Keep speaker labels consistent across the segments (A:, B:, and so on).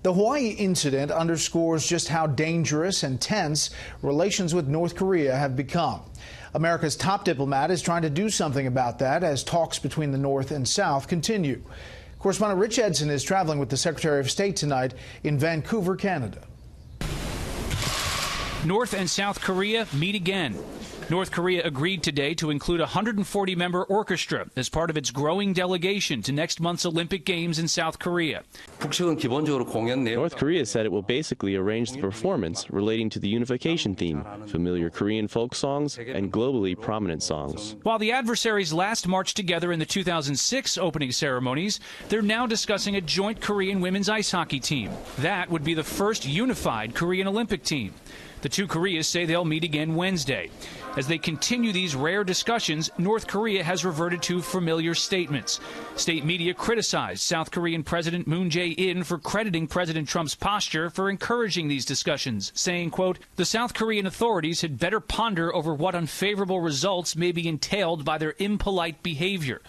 A: The Hawaii incident underscores just how dangerous and tense relations with North Korea have become. America's top diplomat is trying to do something about that as talks between the North and South continue. Correspondent Rich Edson is traveling with the Secretary of State tonight in Vancouver, Canada.
B: North and South Korea meet again. North Korea agreed today to include a 140-member orchestra as part of its growing delegation to next month's Olympic Games in South Korea.
C: North Korea said it will basically arrange the performance relating to the unification theme, familiar Korean folk songs and globally prominent songs.
B: While the adversaries last marched together in the 2006 opening ceremonies, they're now discussing a joint Korean women's ice hockey team. That would be the first unified Korean Olympic team. The two Koreas say they'll meet again Wednesday. As they continue these rare discussions, North Korea has reverted to familiar statements. State media criticized South Korean President Moon Jae-in for crediting President Trump's posture for encouraging these discussions, saying, quote, "The South Korean authorities had better ponder over what unfavorable results may be entailed by their impolite behavior."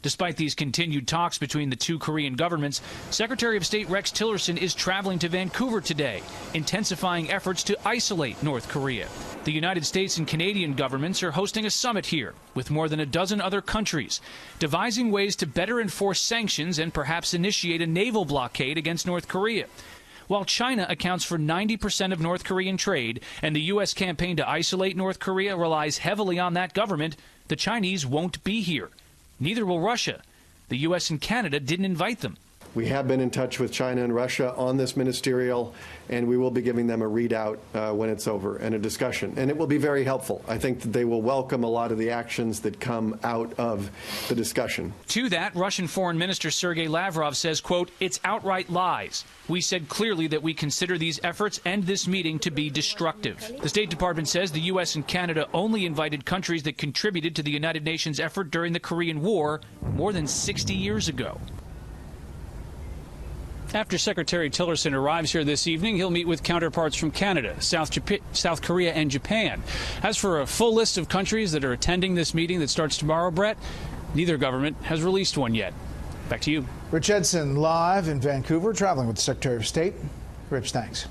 B: Despite these continued talks between the two Korean governments, Secretary of State Rex Tillerson is traveling to Vancouver today, intensifying efforts to isolate North Korea. The United States and Canadian governments are hosting a summit here with more than a dozen other countries, devising ways to better enforce sanctions and perhaps initiate a naval blockade against North Korea. While China accounts for 90% of North Korean trade and the U.S. campaign to isolate North Korea relies heavily on that government, the Chinese won't be here. Neither will Russia. The U.S. and Canada didn't invite them.
D: We have been in touch with China and Russia on this ministerial, and we will be giving them a readout when it's over and a discussion. And it will be very helpful. I think that they will welcome a lot of the actions that come out of the discussion.
B: To that, Russian Foreign Minister Sergei Lavrov says, quote, "It's outright lies. We said clearly that we consider these efforts and this meeting to be destructive." The State Department says the U.S. and Canada only invited countries that contributed to the United Nations effort during the Korean War more than 60 years ago. After Secretary Tillerson arrives here this evening, he'll meet with counterparts from Canada, South Korea, and Japan. As for a full list of countries that are attending this meeting that starts tomorrow, Brett, neither government has released one yet. Back to you.
A: Rich Edson live in Vancouver, traveling with the Secretary of State. Rich, thanks.